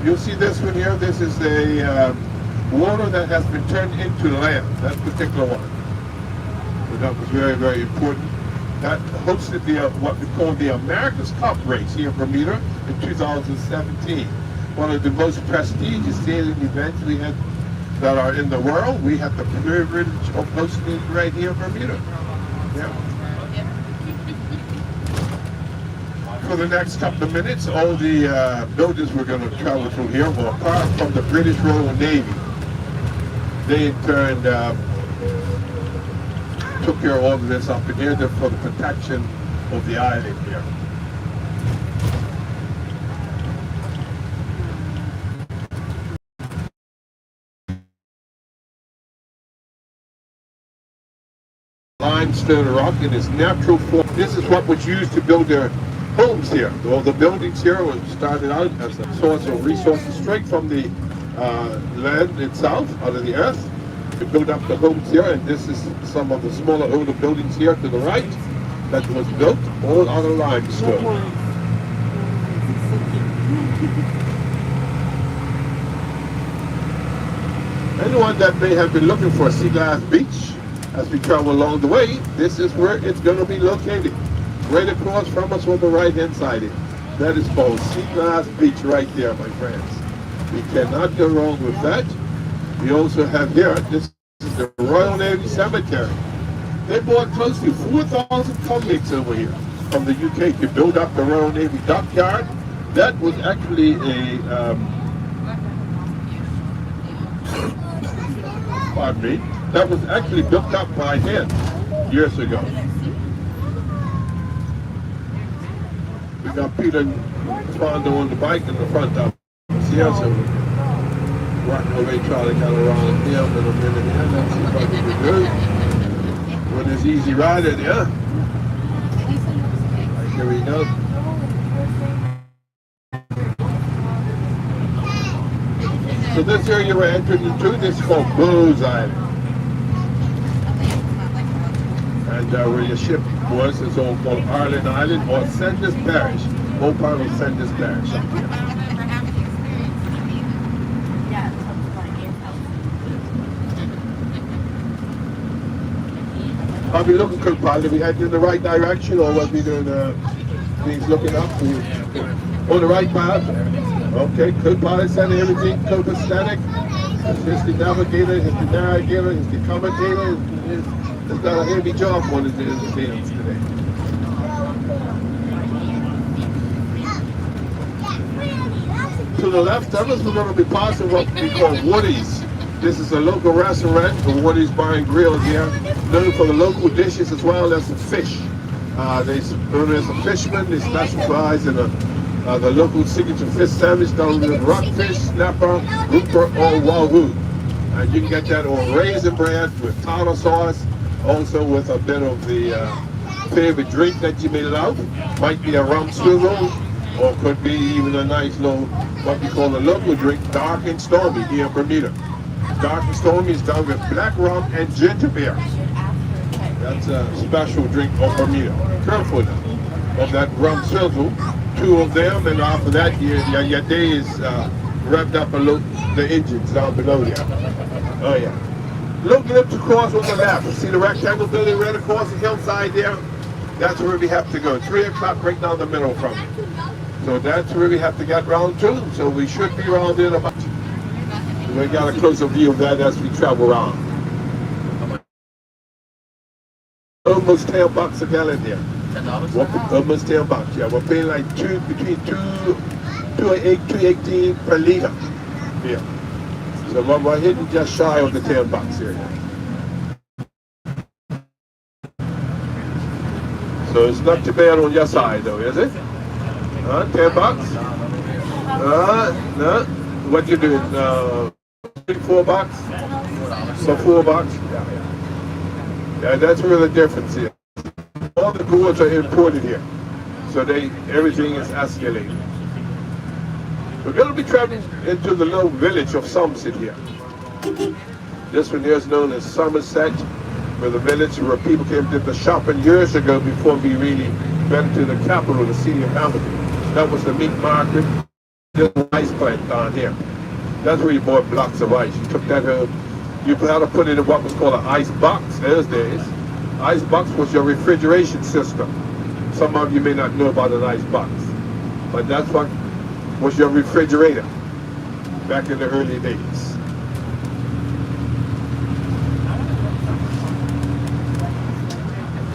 You'll see this one here. This is the water that has been turned into land. That particular one. So that was very, very important. That hosted the what we call the America's Cup race here in Bermuda in 2017. One of the most prestigious sailing events we had that are in the world. We had the privilege of hosting it right here in Bermuda. Yeah. For the next couple of minutes, all the buildings we're going to travel through here were apart from the British Royal Navy. They in turn took care of all of this up in here for the protection of the island here. Limestone rock in its natural form. This is what was used to build their homes here. All the buildings here were started out as a source of resources straight from the land itself, out of the earth. To build up the homes here, and this is some of the smaller older buildings here to the right that was built all out of limestone. Anyone that may have been looking for a sea glass beach as we travel along the way, this is where it's going to be located. Right across from us on the right hand side. That is called Sea Glass Beach right there, my friends. We cannot go wrong with that. We also have here, this is the Royal Navy Cemetery. They brought close to 4,000 convicts over here from the UK to build up the Royal Navy dockyard. That was actually a, pardon me, that was actually built up by hand years ago. We got Peter Fondo on the bike in the front of us here, so working away trying to get around him in a minute here. Let's see what we can do. With this easy rider there. Here we go. So this area we're entering into, this is called Bowes Island. And where your ship was, it's all called Ireland Island or Sanders Parish. All part of Sanders Parish up here. Are we looking, Kirkpilot? Are we heading in the right direction, or was we doing things looking up? On the right path? Okay, Kirkpilot sending everything copacetic. Here's the navigator, here's the narrator, here's the commentator. He's got a heavy job on his hands today. To the left of us, we're going to be passing what we call Woody's. This is a local restaurant for Woody's Bar and Grill here, known for the local dishes as well as the fish. There's a fisherman, they specialize in the local signature fish sandwich done with rockfish, snapper, grouper, or wahoo. And you can get that on raisin bread with tartar sauce, also with a bit of the favorite drink that you may love. Might be a rum swizzle, or could be even a nice little, what we call a local drink, dark and stormy here in Bermuda. Dark and stormy is done with black rum and ginger beer. That's a special drink of Bermuda. Careful now of that rum swizzle. 2 of them, and after that, your day is revved up a little, the engines down below there. Oh yeah. Little glimpse across on the left. See the rectangle building right across the hillside there? That's where we have to go. 3 o'clock right down the middle from it. So that's where we have to get round to. So we should be around in about. We got a closer view of that as we travel around. Almost $10 a gallon here. Almost $10. Yeah, we're paying like between 2.18 per liter. Yeah. So we're hitting just shy of the $10 here. So it's not too bad on your side though, is it? $10? No. What you doing? $4? So $4? Yeah, that's where the difference is. All the goods are imported here. So everything is escalating. We're going to be traveling into the little village of Somerset here. This one here is known as Somerset, where the village where people came to the shopping years ago before we really went to the capital, the city of Hamilton. That was the meat market. this ice plant down here. That's where you bought blocks of ice. You took that home. You had to put it in what was called an ice box those days. Ice box was your refrigeration system. Some of you may not know about an ice box, but that's what was your refrigerator back in the early days.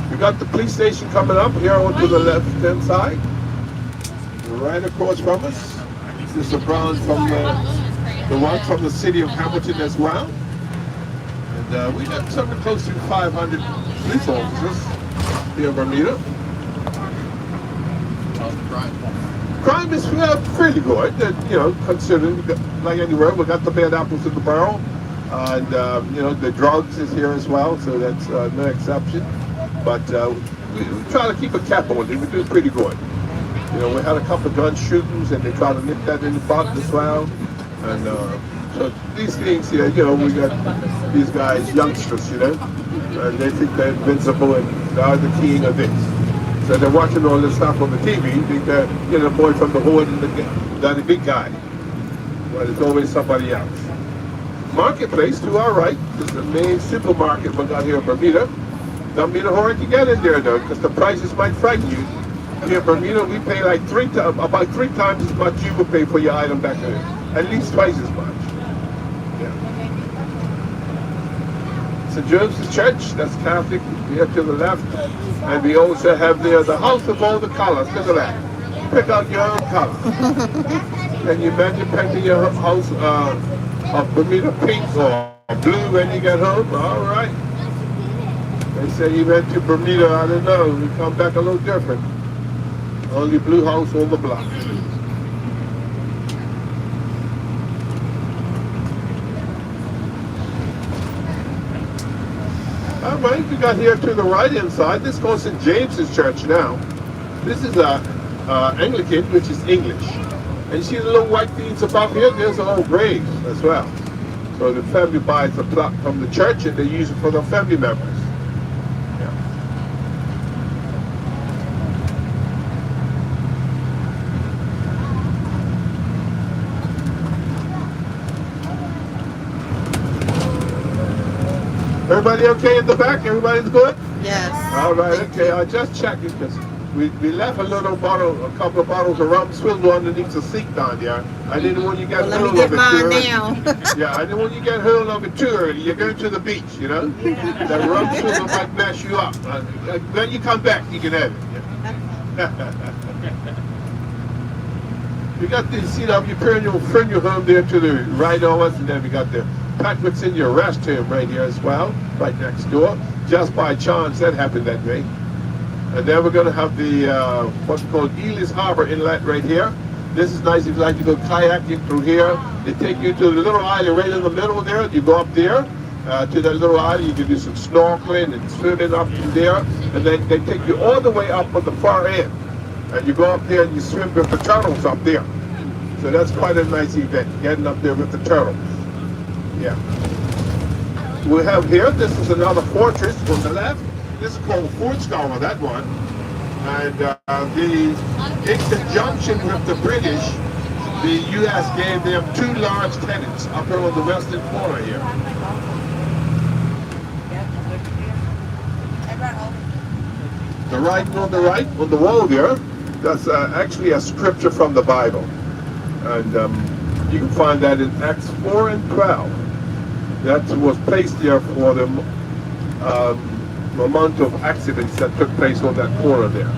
We got the police station coming up here onto the left-hand side, right across from us. This is a brown from the one from the city of Hamilton as well. And we got something close to 500 police officers here in Bermuda. Crime is fairly good, you know, considering, like anywhere, we got the bad apples in the barrel. And, you know, the drugs is here as well, so that's no exception. But we try to keep a cap on it. We do pretty good. You know, we had a couple of gun shootings, and they try to nip that in the bud as well. And so these things here, you know, we got these guys, youngsters, you know, and they think they're invincible and they're the king of this. So they're watching all this stuff on the TV, think they're, you know, the boy from the hood and they're the big guy. But it's always somebody else. Marketplace to our right is the main supermarket we got here in Bermuda. Don't be in a hurry to get in there though, because the prices might frighten you. Here in Bermuda, we pay like about three times as much you would pay for your item back there. At least twice as much. Yeah. St. Joseph's Church, that's Catholic, here to the left. And we also have there the house of all the colors. Look at that. Pick out your own color. Can you imagine painting your house of Bermuda pink or blue when you get home? All right. They say you went to Bermuda, I don't know, we come back a little different. Only blue house on the block. All right, we got here to the right-hand side. This goes St. James's Church now. This is Anglican, which is English. And you see the little white things above here? There's an old grave as well. So the family buys a plot from the church and they use it for their family members. Everybody okay in the back? Everybody's good? Yes. All right, okay. I just checked it because we left a couple of bottles of rum swizzle underneath the seat down there. I didn't want you to get hurled of it too early. Yeah, I didn't want you to get hurled of it too early. You're going to the beach, you know? Yeah. That rum swizzle might mess you up. When you come back, you can have it. We got the seat of your funeral home there to the right of us, and then we got the Patrick's in your restroom right here as well, right next door. Just by chance, that happened that way. And then we're going to have the, what's called Elis Harbor Inlet right here. This is nice if you like to go kayaking through here. They take you to the little island right in the middle there. You go up there to that little island. You can do some snorkeling and swimming up there. And then they take you all the way up on the far end. And you go up there and you swim with the turtles up there. So that's quite a nice event, getting up there with the turtles. Yeah. We have here, this is another fortress on the left. This is called Fort Scholar, that one. And in conjunction with the British, the U.S. gave them two large cannons up here on the western corner here. The writing on the right, on the wall there, that's actually a scripture from the Bible. And you can find that in Acts 4 and 12. That was placed there for the amount of accidents that took place on that corner there.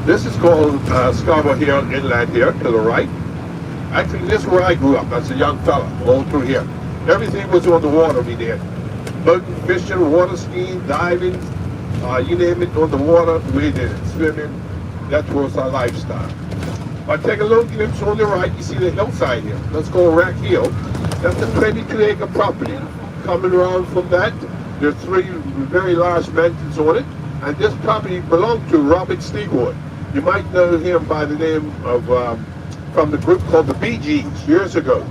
This is called Scarborough here, inland here, to the right. Actually, this is where I grew up as a young fella, all through here. Everything was on the water we did. Boating, fishing, water skiing, diving, you name it, on the water, we did it. Swimming, that was our lifestyle. I take a little glimpse on the right, you see the hillside here. Let's go Rack Hill. That's a 22-acre property. Coming around from that, there are three very large mansions on it. And this property belonged to Robert Stigwood. You might know him by the name of, from the group called the Bee Gees years ago.